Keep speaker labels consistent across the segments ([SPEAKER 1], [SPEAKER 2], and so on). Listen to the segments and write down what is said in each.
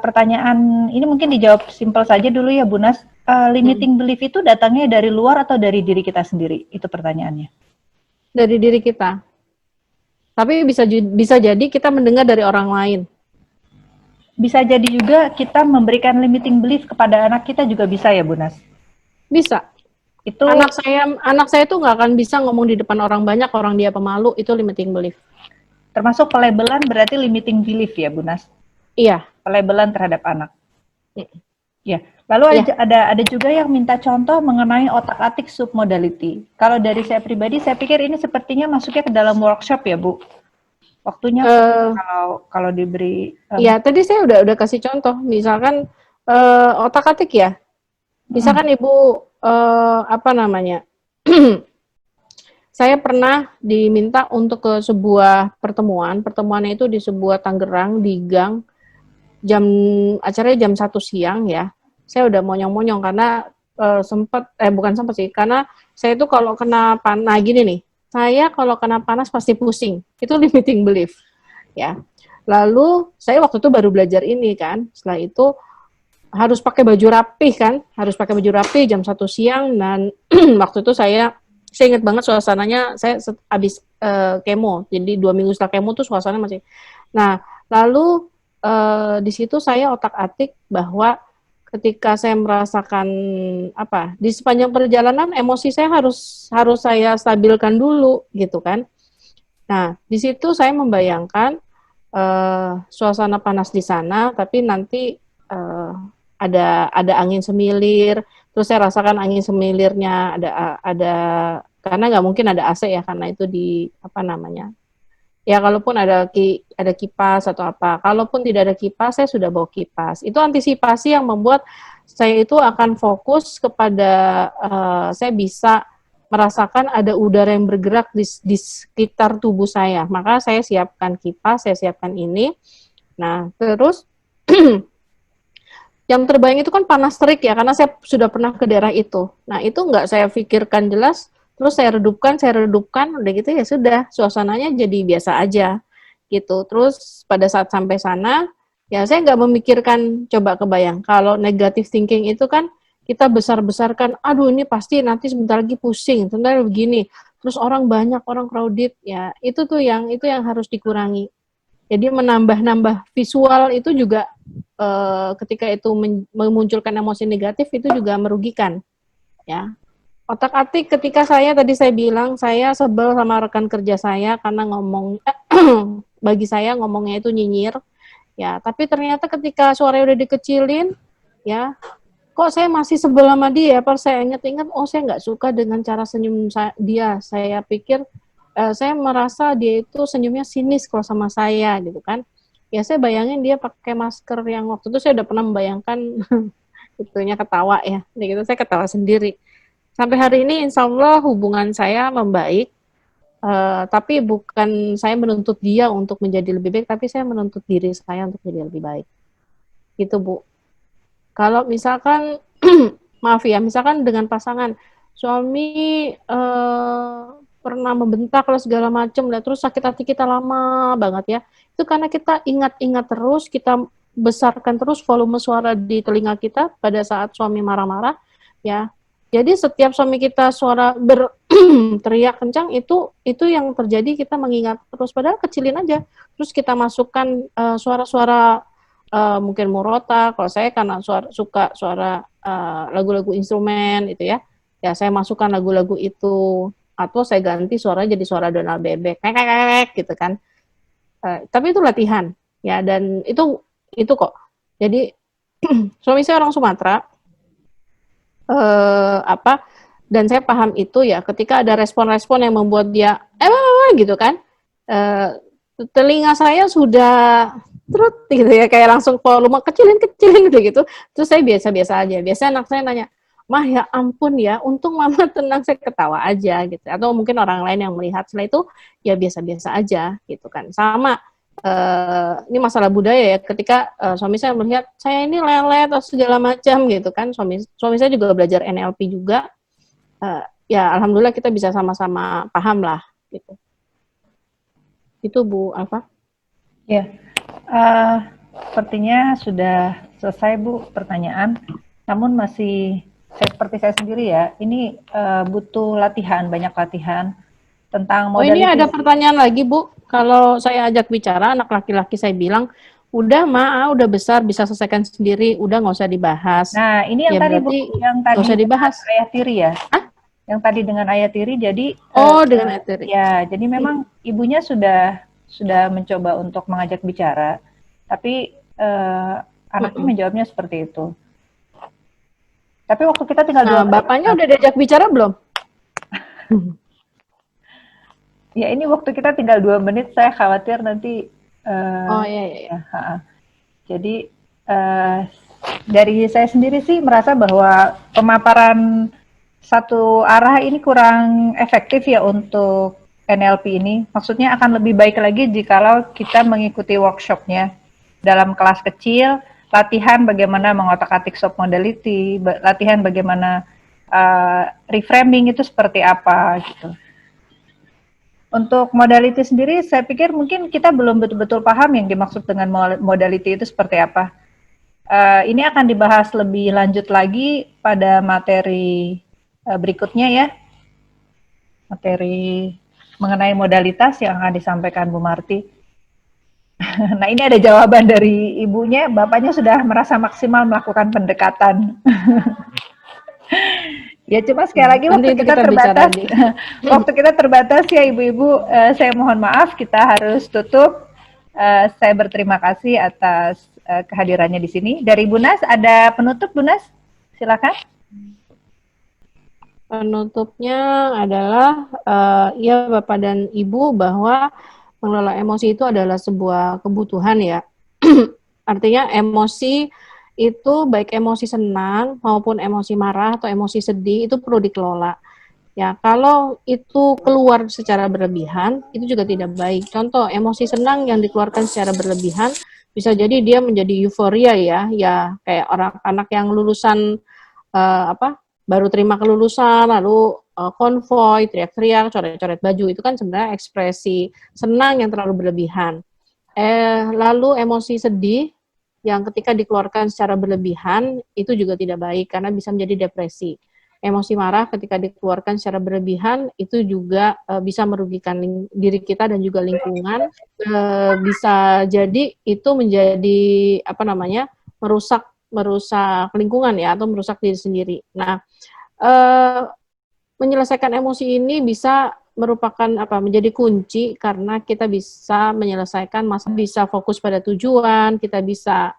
[SPEAKER 1] Pertanyaan ini mungkin dijawab simpel saja dulu ya, Bu Nas. Limiting belief itu datangnya dari luar atau dari diri kita sendiri? Itu pertanyaannya.
[SPEAKER 2] Dari diri kita. Tapi bisa jadi kita mendengar dari orang lain.
[SPEAKER 1] Bisa jadi juga kita memberikan limiting belief kepada anak kita juga bisa ya, Bu Nas?
[SPEAKER 2] Bisa.
[SPEAKER 1] Itu
[SPEAKER 2] Anak saya tuh nggak akan bisa ngomong di depan orang banyak, orang dia pemalu, itu limiting belief.
[SPEAKER 1] termasuk pelabelan berarti limiting belief ya, Bu Nas?
[SPEAKER 2] Iya.
[SPEAKER 1] Pelabelan terhadap anak. Ya, lalu
[SPEAKER 2] Iya.
[SPEAKER 1] ada juga yang minta contoh mengenai otak-atik submodality. Kalau dari saya pribadi, saya pikir ini sepertinya masuknya ke dalam workshop ya, Bu. Waktunya
[SPEAKER 2] Uh,
[SPEAKER 1] kalau diberi.
[SPEAKER 2] ya, tadi saya udah kasih contoh, misalkan otak-atik ya. Misalkan Ibu apa namanya? Saya pernah diminta untuk ke sebuah pertemuannya itu di sebuah Tangerang di gang, acaranya jam 1 siang ya. Saya udah monyong-monyong karena bukan sempat sih, karena saya itu kalau kena panas gini nih, saya kalau kena panas pasti pusing, itu limiting belief ya. Lalu saya waktu itu baru belajar ini kan, setelah itu harus pakai baju rapih kan, harus pakai baju rapih jam 1 siang, dan waktu itu saya ingat banget suasananya, saya habis kemo, jadi 2 minggu setelah kemo tuh suasananya masih. Nah, lalu di situ saya otak-atik bahwa ketika saya merasakan di sepanjang perjalanan emosi saya harus saya stabilkan dulu gitu kan. Nah, di situ saya membayangkan suasana panas di sana, tapi nanti ada angin semilir, terus saya rasakan angin semilirnya ada karena nggak mungkin ada AC ya, karena itu di apa namanya, ya kalaupun ada kipas atau apa, kalaupun tidak ada kipas saya sudah bawa kipas. Itu antisipasi yang membuat saya itu akan fokus kepada saya bisa merasakan ada udara yang bergerak di sekitar tubuh saya, maka saya siapkan kipas, saya siapkan ini. Nah terus yang terbayang itu kan panas terik ya, karena saya sudah pernah ke daerah itu. Nah itu nggak saya pikirkan jelas, terus saya redupkan, udah gitu ya sudah, suasananya jadi biasa aja gitu. Terus pada saat sampai sana, ya saya nggak memikirkan, coba kebayang, kalau negative thinking itu kan kita besar-besarkan, aduh ini pasti nanti sebentar lagi pusing, sebentar begini, terus orang banyak, orang crowded, ya itu yang harus dikurangi. Jadi menambah-nambah visual itu juga ketika itu memunculkan emosi negatif itu juga merugikan ya. Otak-atik ketika tadi saya bilang saya sebel sama rekan kerja saya karena bagi saya ngomongnya itu nyinyir ya, tapi ternyata ketika suaranya udah dikecilin ya, kok saya masih sebel sama dia. Pas saya ingat-ingat, oh saya nggak suka dengan cara senyum dia, saya pikir saya merasa dia itu senyumnya sinis kalau sama saya gitu kan. Ya saya bayangin dia pakai masker yang waktu itu saya udah pernah membayangkan itunya ketawa ya. Jadi gitu saya ketawa sendiri. Sampai hari ini insya Allah hubungan saya membaik. Tapi bukan saya menuntut dia untuk menjadi lebih baik, tapi saya menuntut diri saya untuk menjadi lebih baik. Gitu Bu. Kalau misalkan maaf ya, misalkan dengan pasangan suami pernah membentak lah segala macam, dan terus sakit hati kita lama banget ya. Itu karena kita ingat-ingat terus, kita besarkan terus volume suara di telinga kita pada saat suami marah-marah ya. Jadi setiap suami kita suara teriak kencang, itu yang terjadi, kita mengingat terus, padahal kecilin aja. Terus kita masukkan suara-suara mungkin murota, kalau saya karena suka suara lagu-lagu instrumen itu ya, ya saya masukkan lagu-lagu itu, atau saya ganti suaranya jadi suara Donald Bebek, kayak gitu kan. Tapi itu latihan ya, dan itu kok. Jadi suami saya orang Sumatera, dan saya paham itu ya, ketika ada respon-respon yang membuat dia gitu kan, telinga saya sudah terus gitu ya, kayak langsung volume kecilin gitu. Terus saya biasa-biasa aja. Biasa anak saya nanya, "Mah ya ampun ya, untung mama tenang," saya ketawa aja gitu. Atau mungkin orang lain yang melihat, setelah itu ya biasa-biasa aja gitu kan. Sama ini masalah budaya ya, ketika suami saya melihat saya ini lelet atau segala macam gitu kan, suami saya juga belajar NLP juga, ya alhamdulillah kita bisa sama-sama paham lah gitu. Itu Bu Alfa.
[SPEAKER 1] Ya, uh, sepertinya sudah selesai Bu pertanyaan. Namun masih seperti saya sendiri ya, ini butuh latihan, banyak latihan tentang
[SPEAKER 2] Oh, ini ada
[SPEAKER 1] modalitas.
[SPEAKER 2] pertanyaan lagi, Bu. Kalau saya ajak bicara, anak laki-laki saya bilang, udah, udah besar, bisa selesaikan sendiri, udah nggak usah dibahas.
[SPEAKER 1] Nah, ini yang
[SPEAKER 2] Ya
[SPEAKER 1] tadi Bu,
[SPEAKER 2] berarti
[SPEAKER 1] yang
[SPEAKER 2] nggak
[SPEAKER 1] tadi
[SPEAKER 2] usah
[SPEAKER 1] dengan
[SPEAKER 2] dibahas.
[SPEAKER 1] ayah tiri ya.
[SPEAKER 2] Ah?
[SPEAKER 1] Yang tadi dengan ayah tiri, jadi
[SPEAKER 2] Oh, dengan eteri.
[SPEAKER 1] ya, jadi memang ibunya sudah mencoba untuk mengajak bicara, tapi anaknya menjawabnya seperti itu. Tapi waktu kita tinggal 2
[SPEAKER 2] Nah,
[SPEAKER 1] menit.
[SPEAKER 2] bapaknya udah diajak bicara belum?
[SPEAKER 1] Ya ini waktu kita tinggal 2 menit, saya khawatir nanti.
[SPEAKER 2] Oh, iya, iya.
[SPEAKER 1] Ya, jadi dari saya sendiri sih merasa bahwa pemaparan satu arah ini kurang efektif ya untuk NLP ini. Maksudnya akan lebih baik lagi jikalau kita mengikuti workshopnya dalam kelas kecil, latihan bagaimana mengotak-atik submodality, latihan bagaimana reframing itu seperti apa gitu. Untuk modality sendiri, saya pikir mungkin kita belum betul-betul paham yang dimaksud dengan modality itu seperti apa. Ini akan dibahas lebih lanjut lagi pada materi berikutnya ya, materi mengenai modalitas yang akan disampaikan Bu Marti. Nah ini ada jawaban dari ibunya, bapaknya sudah merasa maksimal melakukan pendekatan. Ya cuma sekali lagi
[SPEAKER 2] Nanti
[SPEAKER 1] waktu
[SPEAKER 2] itu
[SPEAKER 1] kita
[SPEAKER 2] kita bicara
[SPEAKER 1] terbatas,
[SPEAKER 2] di.
[SPEAKER 1] waktu kita terbatas ya ibu-ibu, saya mohon maaf kita harus tutup. Saya berterima kasih atas kehadirannya di sini. Dari Bu Nas, ada penutup Bu Nas? Silakan.
[SPEAKER 2] Penutupnya adalah ya Bapak dan Ibu bahwa mengelola emosi itu adalah sebuah kebutuhan ya. Artinya emosi itu baik emosi senang maupun emosi marah atau emosi sedih itu perlu dikelola. Ya, kalau itu keluar secara berlebihan itu juga tidak baik. Contoh, emosi senang yang dikeluarkan secara berlebihan bisa jadi dia menjadi euforia ya, ya kayak orang anak yang lulusan baru terima kelulusan, lalu konvoy, teriak-teriak, coret-coret baju, itu kan sebenarnya ekspresi senang yang terlalu berlebihan. Lalu emosi sedih yang ketika dikeluarkan secara berlebihan itu juga tidak baik karena bisa menjadi depresi. Emosi marah ketika dikeluarkan secara berlebihan itu juga bisa merugikan diri kita dan juga lingkungan. Bisa jadi itu menjadi merusak lingkungan ya atau merusak diri sendiri. Nah, menyelesaikan emosi ini bisa merupakan menjadi kunci karena kita bisa menyelesaikan bisa fokus pada tujuan, kita bisa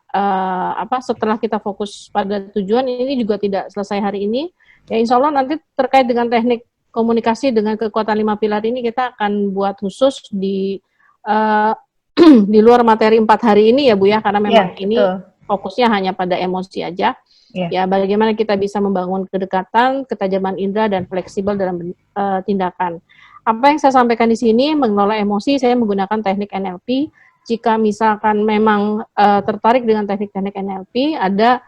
[SPEAKER 2] setelah kita fokus pada tujuan ini juga tidak selesai hari ini. Ya insya Allah nanti terkait dengan teknik komunikasi dengan kekuatan 5 pilar ini kita akan buat khusus di di luar materi 4 hari ini ya Bu ya, karena memang ini fokusnya hanya pada emosi aja. Ya, bagaimana kita bisa membangun kedekatan, ketajaman indera, dan fleksibel dalam tindakan. Apa yang saya sampaikan di sini, mengelola emosi, saya menggunakan teknik NLP. Jika misalkan memang tertarik dengan teknik-teknik NLP, ada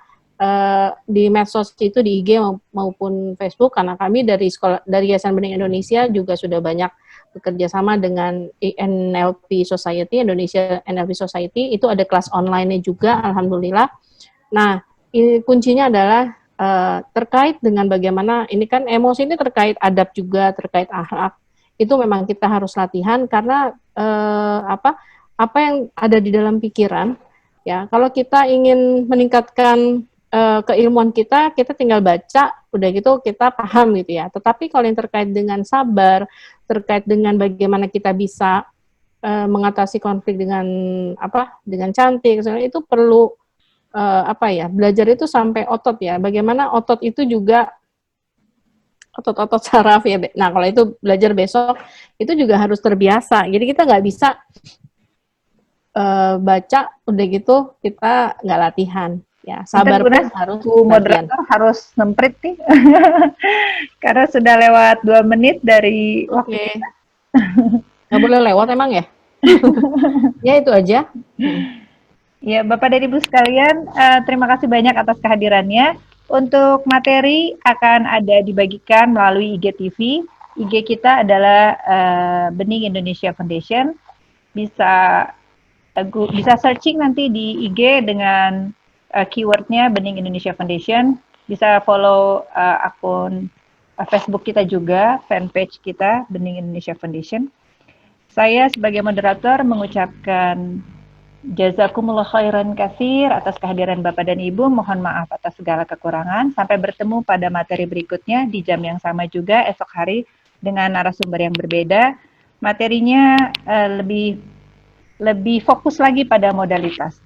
[SPEAKER 2] di medsos itu di IG maupun Facebook, karena kami dari Yayasan Bening Indonesia juga sudah banyak bekerja sama dengan NLP Society, Indonesia NLP Society, itu ada kelas online-nya juga, alhamdulillah. Nah, kuncinya adalah terkait dengan bagaimana ini kan emosi ini terkait adab juga, terkait akhlak. Itu memang kita harus latihan karena apa yang ada di dalam pikiran ya. Kalau kita ingin meningkatkan keilmuan kita tinggal baca, udah gitu kita paham gitu ya. Tetapi kalau yang terkait dengan sabar, terkait dengan bagaimana kita bisa mengatasi konflik dengan dengan cantik, itu perlu belajar itu sampai otot ya. Bagaimana otot itu juga otot-otot saraf ya. Nah kalau itu belajar besok itu juga harus terbiasa. Jadi kita nggak bisa baca udah gitu kita nggak latihan. Ya sabar pun harus
[SPEAKER 1] Bu moderator harus ngemprit nih karena sudah lewat 2 menit dari waktu kita.
[SPEAKER 2] Nggak boleh lewat emang ya? Ya itu aja.
[SPEAKER 1] Ya, Bapak dan Ibu sekalian, terima kasih banyak atas kehadirannya. Untuk materi akan ada dibagikan melalui IGTV. IG kita adalah Bening Indonesia Foundation. Bisa Bisa searching nanti di IG dengan keywordnya Bening Indonesia Foundation. Bisa follow akun Facebook kita juga, fanpage kita Bening Indonesia Foundation. Saya sebagai moderator mengucapkan jazakumullah khairan katsir atas kehadiran Bapak dan Ibu. Mohon maaf atas segala kekurangan. Sampai bertemu pada materi berikutnya di jam yang sama juga esok hari dengan narasumber yang berbeda. Materinya lebih fokus lagi pada modalitas.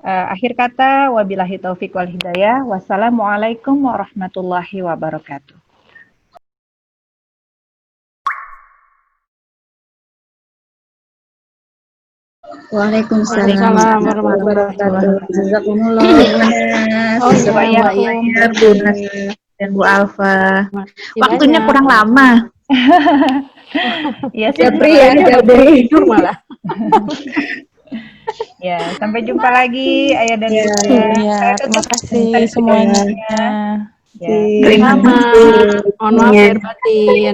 [SPEAKER 1] Akhir kata, wabillahi taufik wal hidayah. Wassalamualaikum warahmatullahi wabarakatuh.
[SPEAKER 3] Waalaikumsalam warahmatullahi wabarakatuh. Jazakumullah Bu Nas dan Bu Alfa. Waktunya kurang lama.
[SPEAKER 1] Ya,
[SPEAKER 3] Japri ya, Japri.
[SPEAKER 2] Tidur malah.
[SPEAKER 1] Ya, sampai jumpa lagi Ayah dan Bunda.
[SPEAKER 4] Iya, terima kasih semuanya.
[SPEAKER 1] Ya.
[SPEAKER 3] Terima
[SPEAKER 2] Sama.
[SPEAKER 3] kasih.
[SPEAKER 2] Mohon maaf lahir batin.
[SPEAKER 3] Ya.